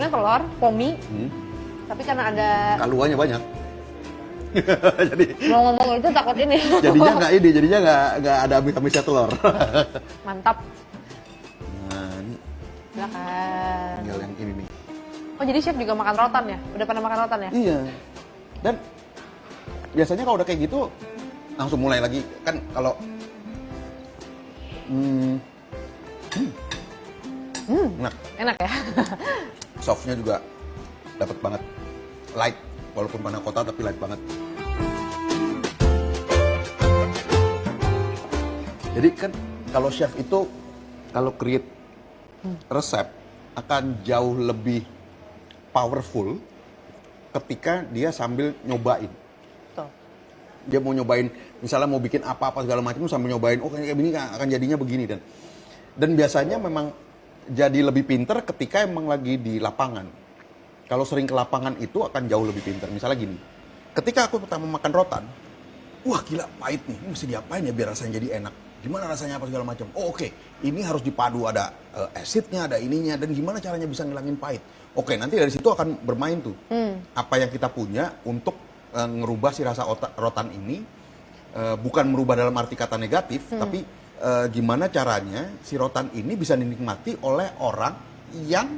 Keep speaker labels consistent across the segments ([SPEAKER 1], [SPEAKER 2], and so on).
[SPEAKER 1] Telur, pomi, tapi karena ada
[SPEAKER 2] Kaluannya banyak. Jadi
[SPEAKER 1] mau ngomong itu takut ini.
[SPEAKER 2] jadinya nggak ada habis-habisnya telur.
[SPEAKER 1] Mantap.
[SPEAKER 2] Nah, ini
[SPEAKER 1] Silakan.
[SPEAKER 2] tinggal yang ini nih.
[SPEAKER 1] Oh jadi chef juga makan rotan ya? Udah pernah makan rotan ya?
[SPEAKER 2] Iya. Dan biasanya kalau udah kayak gitu langsung mulai lagi kan kalau enak.
[SPEAKER 1] Enak ya?
[SPEAKER 2] Softnya juga dapat banget, light walaupun panna cotta tapi light banget. Jadi kan kalau chef itu kalau create resep akan jauh lebih powerful ketika dia sambil nyobain.
[SPEAKER 1] Tuh.
[SPEAKER 2] Dia mau nyobain, misalnya mau bikin apa-apa segala macam sambil nyobain, oh kayak gini akan jadinya begini dan biasanya memang jadi lebih pinter ketika emang lagi di lapangan. Kalau sering ke lapangan itu akan jauh lebih pinter. Misalnya gini, ketika aku pertama makan rotan, wah gila pahit nih, ini mesti diapain ya biar rasanya jadi enak. Gimana rasanya apa segala macam. Oh oke, ini harus dipadu ada acidnya, ada ininya, dan gimana caranya bisa ngilangin pahit. Oke, nanti dari situ akan bermain tuh. Apa yang kita punya untuk ngerubah si rasa rotan ini, bukan merubah dalam arti kata negatif, tapi gimana caranya si rotan ini bisa dinikmati oleh orang yang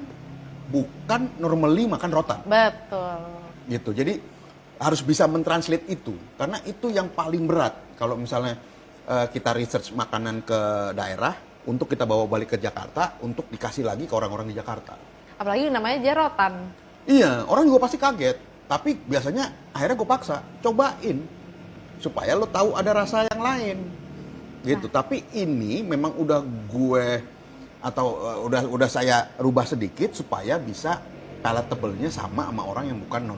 [SPEAKER 2] bukan normally makan rotan.
[SPEAKER 1] Betul.
[SPEAKER 2] Gitu. Jadi harus bisa mentranslate itu karena itu yang paling berat. Kalau misalnya kita research makanan ke daerah untuk kita bawa balik ke Jakarta untuk dikasih lagi ke orang-orang di Jakarta.
[SPEAKER 1] Apalagi namanya aja rotan.
[SPEAKER 2] Iya, orang juga pasti kaget. Tapi biasanya akhirnya gue paksa cobain supaya lo tahu ada rasa yang lain. Gitu. Tapi ini memang udah gue atau udah saya rubah sedikit supaya bisa palatable-nya sama orang yang bukan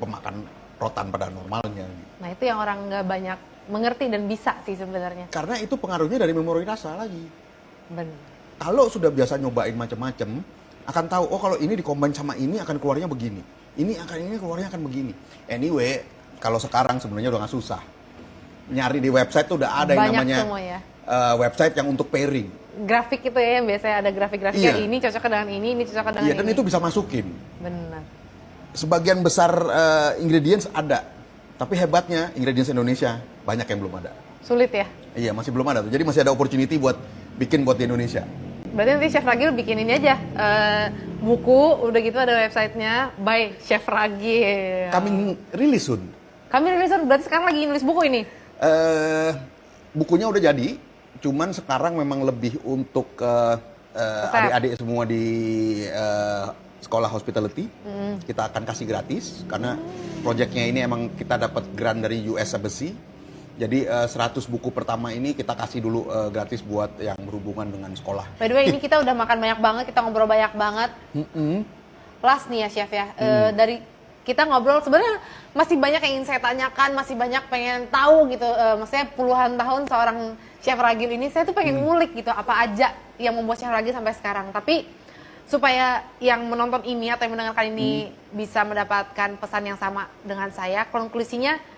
[SPEAKER 2] pemakan rotan pada normalnya.
[SPEAKER 1] Nah itu yang orang nggak banyak mengerti dan bisa sih sebenarnya.
[SPEAKER 2] Karena itu pengaruhnya dari memori rasa lagi.
[SPEAKER 1] Benar.
[SPEAKER 2] Kalau sudah biasa nyobain macam-macam, akan tahu oh kalau ini dikombin sama ini akan keluarnya begini. Ini keluarnya akan begini. Anyway, kalau sekarang sebenarnya udah nggak susah. Nyari di website tuh udah ada yang
[SPEAKER 1] Banyak
[SPEAKER 2] namanya
[SPEAKER 1] semua ya.
[SPEAKER 2] website yang untuk pairing.
[SPEAKER 1] Grafik itu ya yang biasanya ada grafik-grafiknya
[SPEAKER 2] Iya.
[SPEAKER 1] ini cocok dengan ini cocok dengan
[SPEAKER 2] Iya,
[SPEAKER 1] ini.
[SPEAKER 2] dan itu bisa masukin.
[SPEAKER 1] Benar.
[SPEAKER 2] Sebagian besar ingredients ada, tapi hebatnya ingredients Indonesia banyak yang belum ada.
[SPEAKER 1] Sulit ya?
[SPEAKER 2] Iya, masih belum ada tuh. Jadi masih ada opportunity buat bikin buat di Indonesia.
[SPEAKER 1] Berarti nanti Chef Ragil bikin ini aja, buku, udah gitu ada websitenya, by Chef Ragil.
[SPEAKER 2] Coming really soon.
[SPEAKER 1] Kami rilis, berarti sekarang lagi nulis buku ini?
[SPEAKER 2] Bukunya udah jadi, cuman sekarang memang lebih untuk adik-adik semua di sekolah hospitality. Kita akan kasih gratis, karena proyeknya ini emang kita dapat grant dari US Embassy. Jadi 100 buku pertama ini kita kasih dulu gratis buat yang berhubungan dengan sekolah.
[SPEAKER 1] By the way, ini kita udah makan banyak banget, kita ngobrol banyak banget. Last nih ya Chef ya, dari kita ngobrol sebenarnya masih banyak yang ingin saya tanyakan, masih banyak pengen tahu gitu. Maksudnya puluhan tahun seorang Chef Ragil ini, saya tuh pengen ngulik gitu apa aja yang membuat Chef Ragil sampai sekarang. Tapi supaya yang menonton ini atau yang mendengarkan ini bisa mendapatkan pesan yang sama dengan saya, konklusinya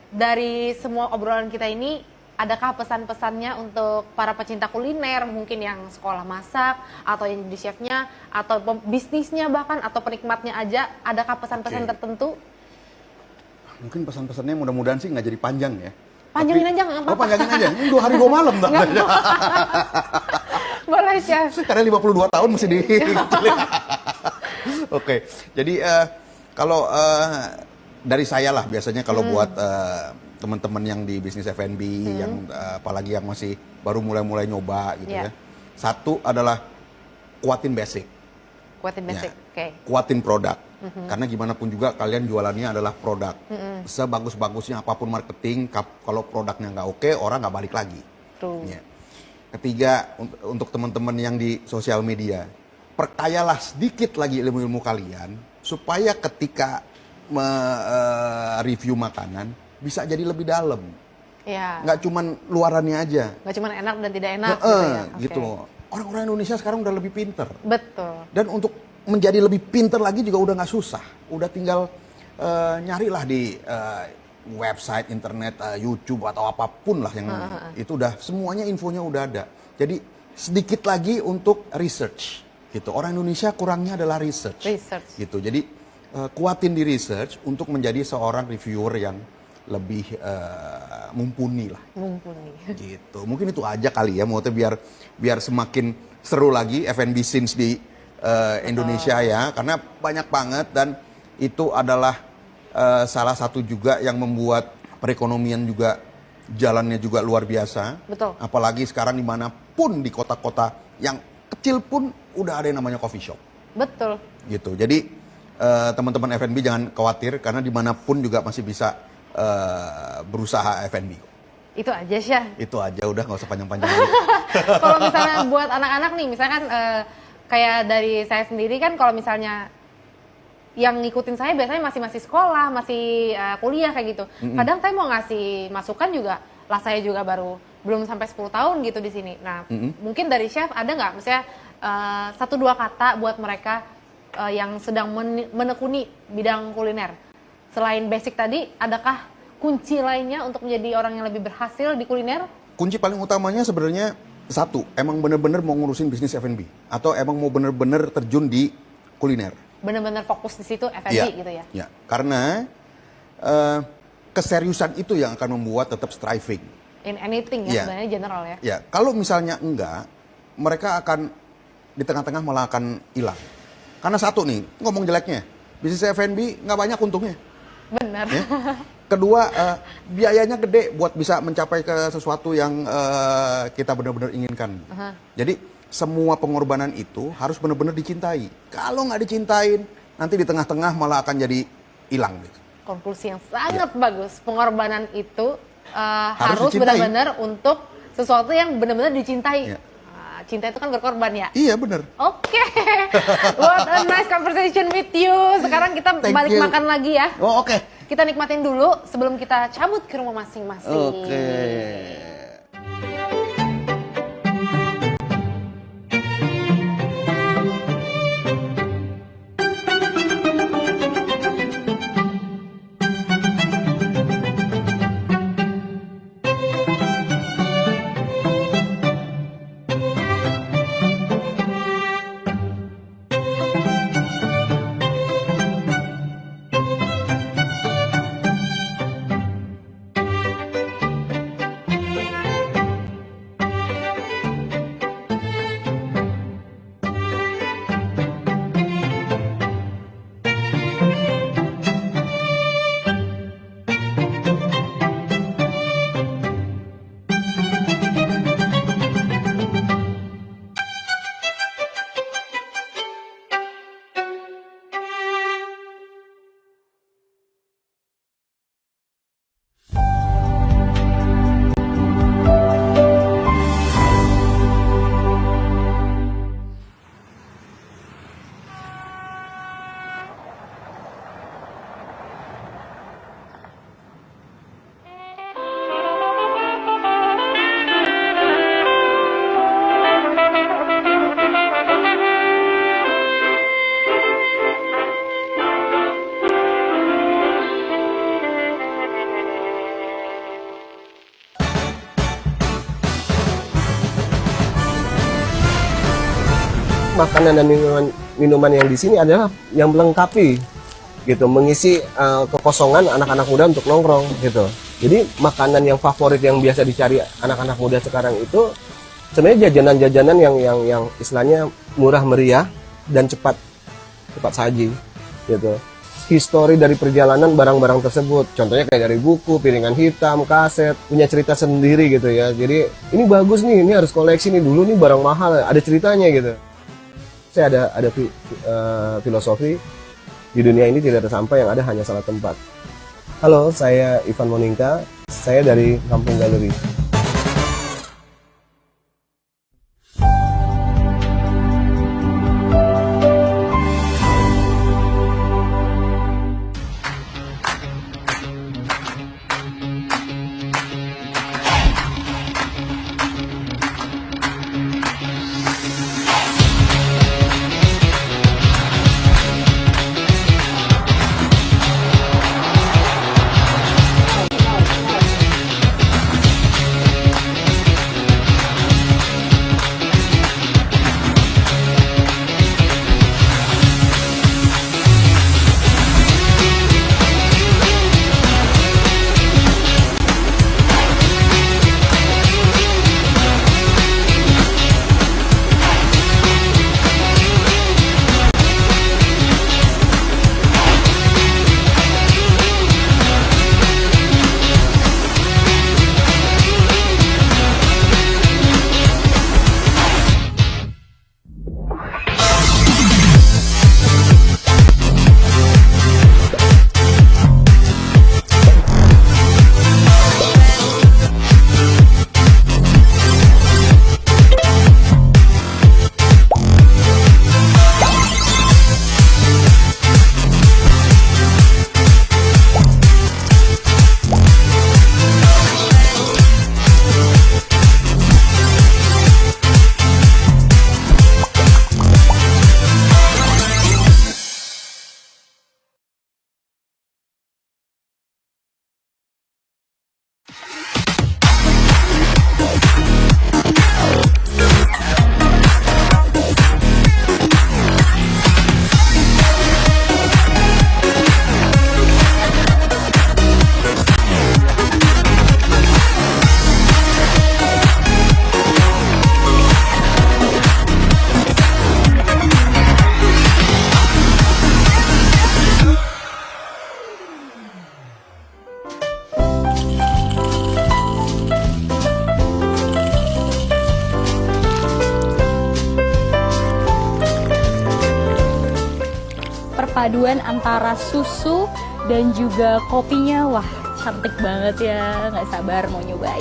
[SPEAKER 1] dari semua obrolan kita ini, adakah pesan-pesannya untuk para pecinta kuliner, mungkin yang sekolah masak, atau yang jadi chefnya, atau bisnisnya bahkan, atau penikmatnya aja, adakah pesan-pesan tertentu?
[SPEAKER 2] Mungkin pesan-pesannya mudah-mudahan sih nggak jadi panjang ya.
[SPEAKER 1] Panjangin aja nggak apa-apa.
[SPEAKER 2] Oh, panjangin aja. Ini 2 hari 2 malam.
[SPEAKER 1] Boleh Chef.
[SPEAKER 2] Karena 52 tahun masih di. Oke, jadi kalau dari saya lah biasanya kalau buat teman-teman yang di bisnis F&B, yang apalagi yang masih baru mulai-mulai nyoba gitu ya. Satu adalah kuatin basic.
[SPEAKER 1] Kuatin basic,
[SPEAKER 2] Ya,
[SPEAKER 1] oke.
[SPEAKER 2] kuatin produk. Karena gimana pun juga kalian jualannya adalah produk. Sebagus-bagusnya apapun marketing, kalau produknya nggak oke, orang nggak balik lagi.
[SPEAKER 1] Tuh.
[SPEAKER 2] Ya. Ketiga, untuk teman-teman yang di sosial media, perkayalah sedikit lagi ilmu-ilmu kalian, supaya ketika review makanan, bisa jadi lebih dalam.
[SPEAKER 1] Ya.
[SPEAKER 2] Nggak cuman luarannya aja.
[SPEAKER 1] Nggak cuma enak dan tidak enak gitu ya.
[SPEAKER 2] Gitu loh. Orang-orang Indonesia sekarang udah lebih pinter.
[SPEAKER 1] Betul.
[SPEAKER 2] Dan untuk menjadi lebih pinter lagi juga udah nggak susah. Udah tinggal nyarilah di website, internet, YouTube atau apapun lah yang itu udah semuanya infonya udah ada. Jadi sedikit lagi untuk research. Gitu. Orang Indonesia kurangnya adalah research. Gitu. Jadi kuatin di research untuk menjadi seorang reviewer yang lebih mumpuni lah.
[SPEAKER 1] Mumpuni.
[SPEAKER 2] Gitu. Mungkin itu aja kali ya, maksudnya biar semakin seru lagi F&B scenes di Indonesia ya, karena banyak banget dan itu adalah salah satu juga yang membuat perekonomian juga jalannya juga luar biasa.
[SPEAKER 1] Betul.
[SPEAKER 2] Apalagi sekarang dimanapun di kota-kota yang kecil pun udah ada yang namanya coffee shop.
[SPEAKER 1] Betul.
[SPEAKER 2] Gitu. Jadi teman-teman F&B jangan khawatir karena dimanapun juga masih bisa berusaha F&B.
[SPEAKER 1] Itu aja Syah.
[SPEAKER 2] Itu aja udah nggak usah panjang-panjang.
[SPEAKER 1] Kalau misalnya buat anak-anak nih, misalkan kayak dari saya sendiri kan kalau misalnya yang ngikutin saya biasanya masih sekolah, masih kuliah kayak gitu. Kadang saya mau ngasih masukan juga, lah saya juga baru belum sampai 10 tahun gitu di sini. Nah, mungkin dari chef ada nggak misalnya 1-2 kata buat mereka yang sedang menekuni bidang kuliner. Selain basic tadi, adakah kunci lainnya untuk menjadi orang yang lebih berhasil di kuliner?
[SPEAKER 2] Kunci paling utamanya sebenarnya satu, emang bener-bener mau ngurusin bisnis F&B atau emang mau bener-bener terjun di kuliner.
[SPEAKER 1] Bener-bener fokus di situ F&B
[SPEAKER 2] ya,
[SPEAKER 1] gitu ya?
[SPEAKER 2] Ya, karena keseriusan itu yang akan membuat tetap striving.
[SPEAKER 1] In anything ya, sebenarnya general ya?
[SPEAKER 2] Ya, kalau misalnya enggak, mereka akan di tengah-tengah malah akan hilang. Karena satu nih, ngomong jeleknya, bisnis F&B nggak banyak untungnya.
[SPEAKER 1] Benar.
[SPEAKER 2] Ya? Kedua, biayanya gede buat bisa mencapai ke sesuatu yang kita benar-benar inginkan. Jadi semua pengorbanan itu harus benar-benar dicintai. Kalau nggak dicintain, nanti di tengah-tengah malah akan jadi hilang. Gitu.
[SPEAKER 1] Konklusi yang sangat bagus. Pengorbanan itu harus benar-benar untuk sesuatu yang benar-benar dicintai.
[SPEAKER 2] Ya.
[SPEAKER 1] Cinta itu kan berkorban ya?
[SPEAKER 2] Iya benar.
[SPEAKER 1] Oke. What a nice conversation with you. Sekarang kita balik makan lagi ya.
[SPEAKER 2] Oh oke.
[SPEAKER 1] Kita nikmatin dulu sebelum kita cabut ke rumah masing-masing.
[SPEAKER 2] Oke.
[SPEAKER 3] Makanan dan minuman yang di sini adalah yang melengkapi gitu, mengisi kekosongan anak-anak muda untuk nongkrong gitu. Jadi makanan yang favorit yang biasa dicari anak-anak muda sekarang itu sebenarnya jajanan-jajanan yang istilahnya murah meriah dan cepat saji gitu. Histori dari perjalanan barang-barang tersebut, contohnya kayak dari buku, piringan hitam, kaset, punya cerita sendiri gitu ya. Jadi ini bagus nih, ini harus koleksi nih, dulu nih barang mahal, ada ceritanya gitu. Saya ada filosofi di dunia ini tidak ada sampah, yang ada hanya salah tempat. Halo, saya Ivan Moningka, saya dari Kampung Galeri.
[SPEAKER 4] perpaduan antara susu dan juga kopinya. Wah, cantik banget ya, nggak sabar mau nyobain.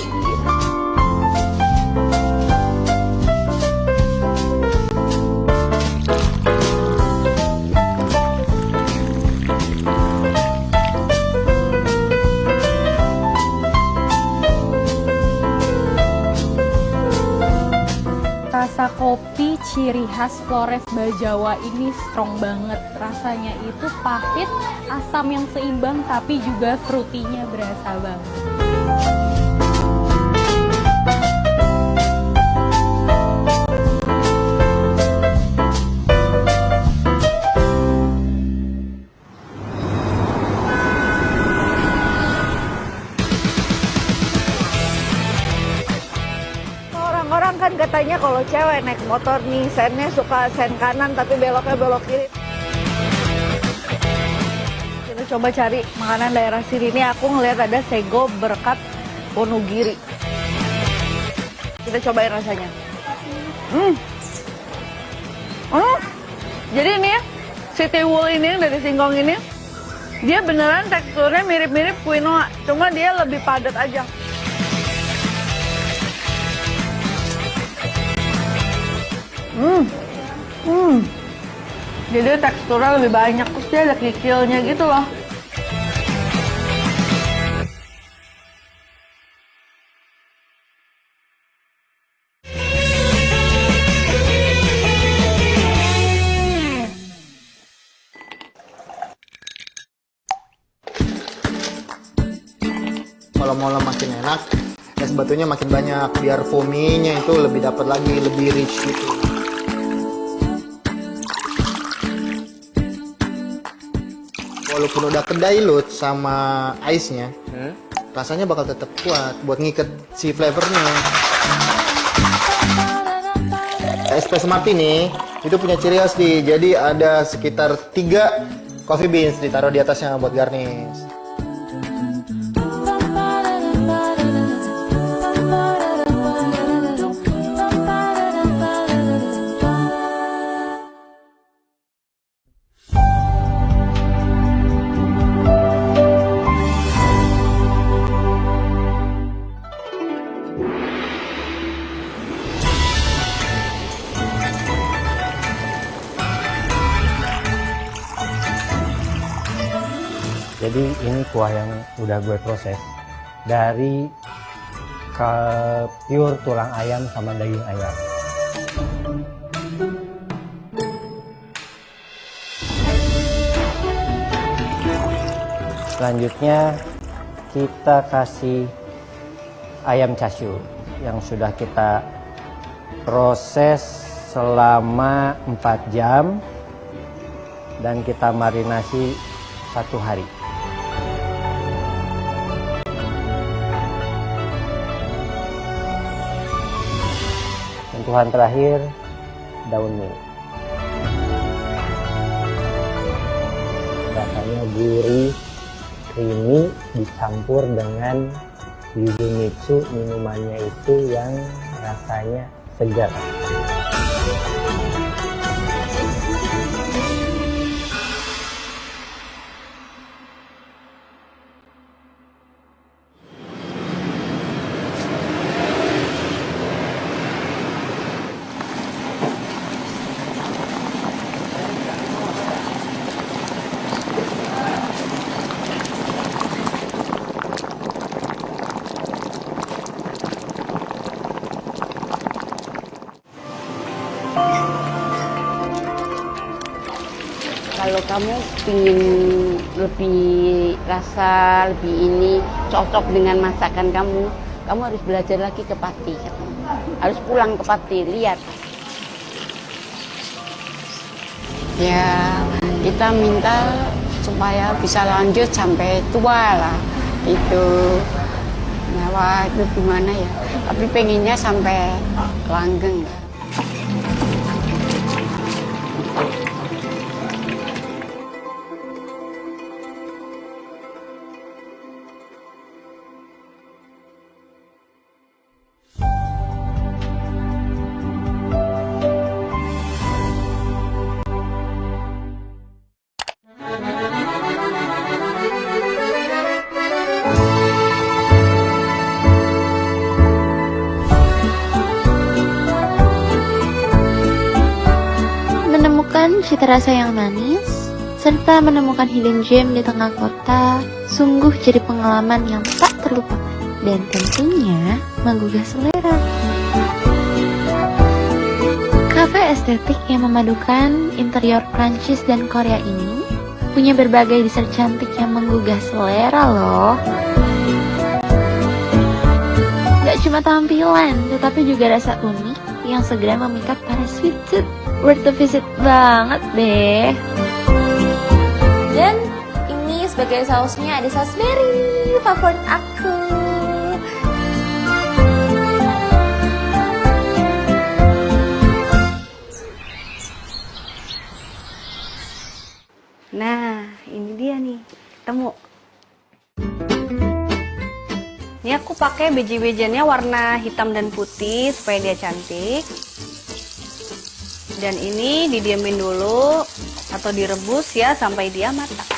[SPEAKER 4] Rasa kopi ciri khas Flores Bajawa ini strong banget. Rasanya itu pahit, asam yang seimbang, tapi juga fruitynya berasa banget.
[SPEAKER 5] Orang kan katanya kalau cewek naik motor nih, sennya suka sen kanan tapi beloknya belok kiri. Kita coba cari makanan daerah sini. Ini aku ngelihat ada sego berkat Wonogiri. Kita cobain rasanya. Jadi ini ya, si tiwul ini yang dari singkong ini, dia beneran teksturnya mirip-mirip quinoa, cuma dia lebih padat aja. Jadi teksturnya lebih banyak, terus dia ada kikilnya gitu loh.
[SPEAKER 6] Kalau mau makin enak, es batunya makin banyak biar foamy-nya itu lebih dapat lagi, lebih rich gitu. Walaupun udah kedailut sama ice-nya, rasanya bakal tetap kuat buat ngikat si flavornya. Espresso Martini itu punya ciri khas nih, jadi ada sekitar 3 coffee beans ditaruh di atasnya buat garnish.
[SPEAKER 7] Jadi ini kuah yang udah gue proses dari pure tulang ayam sama daging ayam. Selanjutnya kita kasih ayam chashu yang sudah kita proses selama 4 jam dan kita marinasi 1 hari. Sentuhan terakhir, daun mint. Rasanya gurih, creamy, dicampur dengan yuzu mitsu, minumannya itu yang rasanya segar.
[SPEAKER 8] Kalau kamu ingin lebih rasa, lebih ini cocok dengan masakan kamu, kamu harus belajar lagi ke Pati. Harus pulang ke Pati, lihat. Ya, kita minta supaya bisa lanjut sampai tua lah. Itu nyawa itu gimana ya? Tapi pengennya sampai langgeng.
[SPEAKER 9] cita rasa yang manis, serta menemukan hidden gem di tengah kota, sungguh jadi pengalaman yang tak terlupakan dan tentunya menggugah selera. Kafe estetik yang memadukan interior Prancis dan Korea ini punya berbagai desain cantik yang menggugah selera loh. Gak cuma tampilan, tetapi juga rasa unik yang segera memikat para sweet tooth. Worth the visit banget deh.
[SPEAKER 10] Dan ini sebagai sausnya ada saus berry, favorit aku.
[SPEAKER 5] Nah, ini dia nih, ketemu. Ini aku pakai biji-bijiannya warna hitam dan putih supaya dia cantik. Dan ini didiamin dulu atau direbus ya sampai dia matang.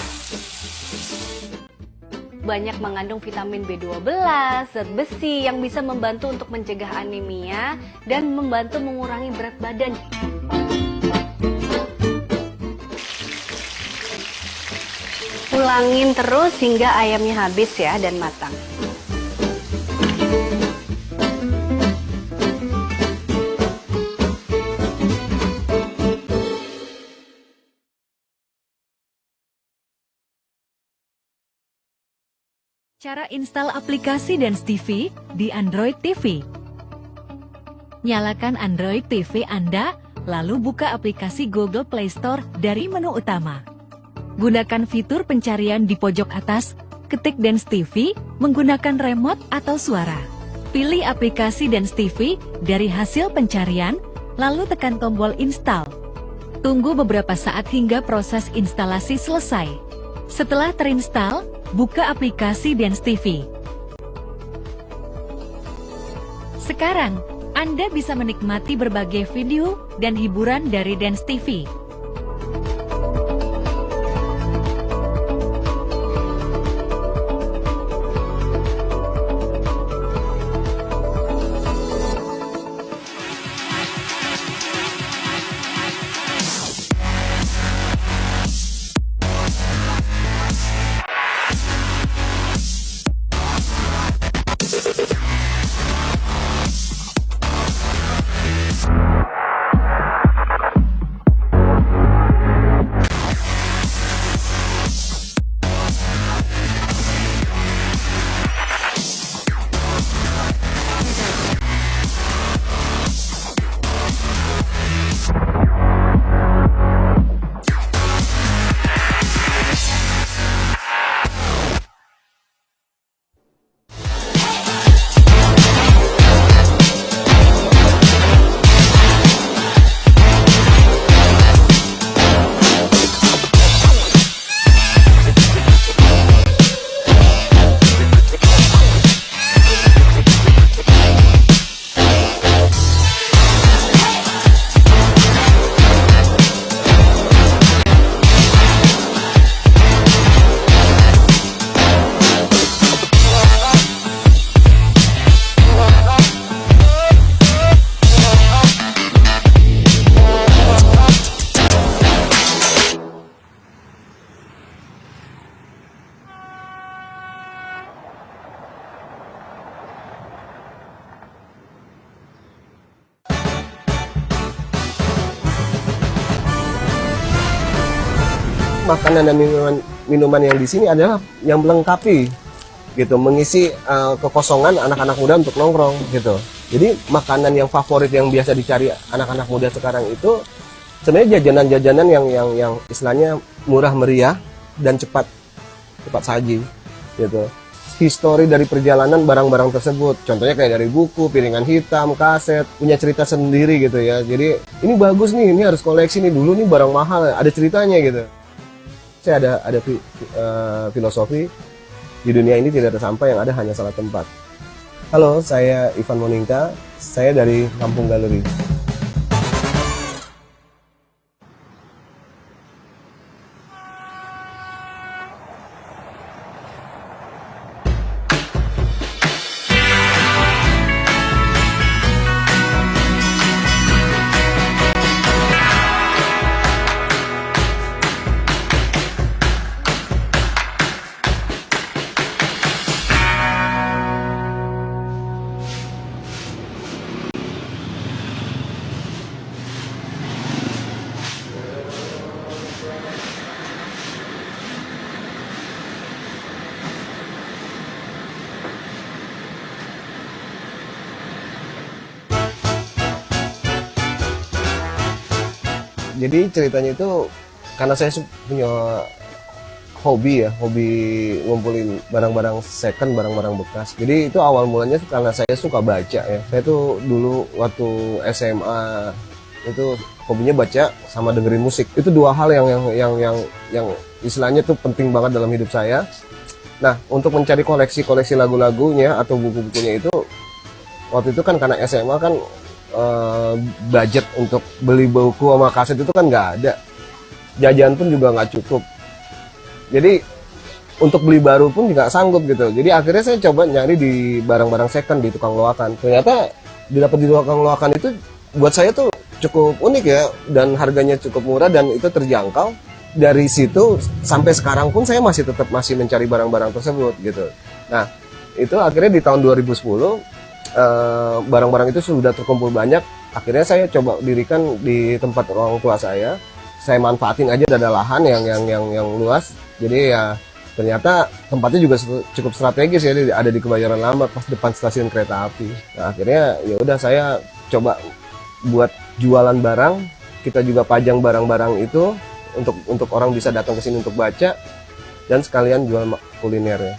[SPEAKER 5] Banyak mengandung vitamin B12, zat besi yang bisa membantu untuk mencegah anemia dan membantu mengurangi berat badan. Ulangin terus hingga ayamnya habis ya dan matang.
[SPEAKER 11] Cara install aplikasi Dance TV di Android TV. Nyalakan Android TV Anda, lalu buka aplikasi Google Play Store dari menu utama. Gunakan fitur pencarian di pojok atas, ketik Dance TV menggunakan remote atau suara. Pilih aplikasi Dance TV dari hasil pencarian, lalu tekan tombol install. Tunggu beberapa saat hingga proses instalasi selesai. Setelah terinstall, buka aplikasi Dance TV. Sekarang, Anda bisa menikmati berbagai video dan hiburan dari Dance TV.
[SPEAKER 3] Makanan dan minuman yang di sini adalah yang melengkapi gitu, mengisi kekosongan anak-anak muda untuk nongkrong gitu. Jadi makanan yang favorit yang biasa dicari anak-anak muda sekarang itu sebenarnya jajanan-jajanan yang istilahnya murah meriah dan cepat saji gitu. Histori dari perjalanan barang-barang tersebut, contohnya kayak dari buku, piringan hitam, kaset, punya cerita sendiri gitu ya. Jadi ini bagus nih, ini harus koleksi nih, dulu nih barang mahal, ada ceritanya gitu. Saya ada filosofi di dunia ini tidak ada sampah, yang ada hanya salah tempat. Halo, saya Ivan Moningka, saya dari Kampung Galeri. Jadi ceritanya itu karena saya punya hobi ngumpulin barang-barang second, barang-barang bekas. Jadi itu awal mulanya karena saya suka baca ya. Saya tuh dulu waktu SMA itu hobinya baca sama dengerin musik. Itu dua hal yang istilahnya tuh penting banget dalam hidup saya. Nah, untuk mencari koleksi lagu-lagunya atau buku-bukunya itu waktu itu kan karena SMA kan budget untuk beli buku sama kaset itu kan nggak ada. Jajan pun juga nggak cukup. Jadi untuk beli baru pun juga sanggup gitu. Jadi akhirnya saya coba nyari di barang-barang second di tukang loakan. Ternyata didapat di tukang loakan itu buat saya tuh cukup unik ya, dan harganya cukup murah dan itu terjangkau. Dari situ sampai sekarang pun saya masih tetap mencari barang-barang tersebut gitu. Nah, itu akhirnya di tahun 2010 barang-barang itu sudah terkumpul banyak. Akhirnya saya coba dirikan di tempat orang tua saya. Saya manfaatin aja ada lahan yang luas. Jadi ya ternyata tempatnya juga cukup strategis ya, ada di Kebayoran Lama pas depan stasiun kereta api. Nah, akhirnya ya udah saya coba buat jualan barang, kita juga pajang barang-barang itu untuk orang bisa datang ke sini untuk baca dan sekalian jual kulinernya.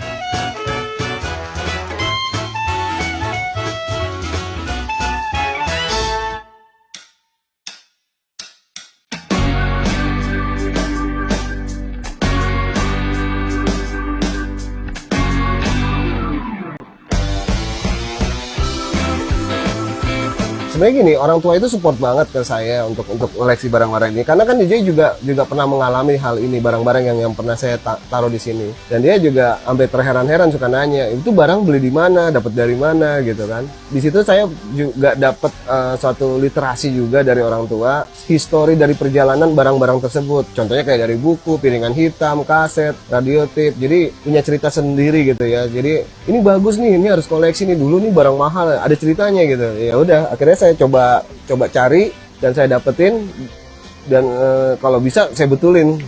[SPEAKER 3] Sebenarnya gini, orang tua itu support banget ke saya untuk koleksi barang-barang ini, karena kan DJ juga pernah mengalami hal ini, barang-barang yang pernah saya taruh di sini, dan dia juga sampai terheran-heran suka nanya, itu barang beli di mana, dapat dari mana gitu kan. Di situ saya juga dapat suatu literasi juga dari orang tua, histori dari perjalanan barang-barang tersebut, contohnya kayak dari buku, piringan hitam, kaset, radio tape, jadi punya cerita sendiri gitu ya. Jadi ini bagus nih, ini harus koleksi nih, dulu nih barang mahal, ada ceritanya gitu. Ya udah, akhirnya saya coba cari dan saya dapetin, dan kalau bisa saya betulin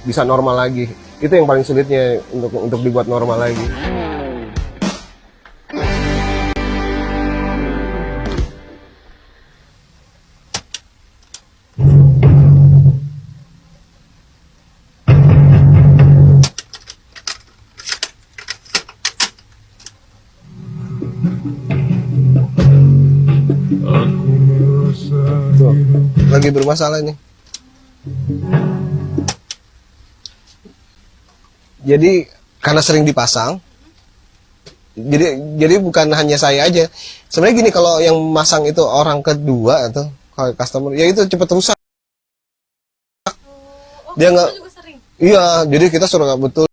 [SPEAKER 3] bisa normal lagi. Itu yang paling sulitnya untuk dibuat normal lagi. Tuh, lagi bermasalah nih. Jadi karena sering dipasang, jadi bukan hanya saya aja. Sebenarnya gini, kalau yang masang itu orang kedua atau kalau customer, ya itu cepet rusak. Dia nggak, iya, jadi kita suruh nggak betul.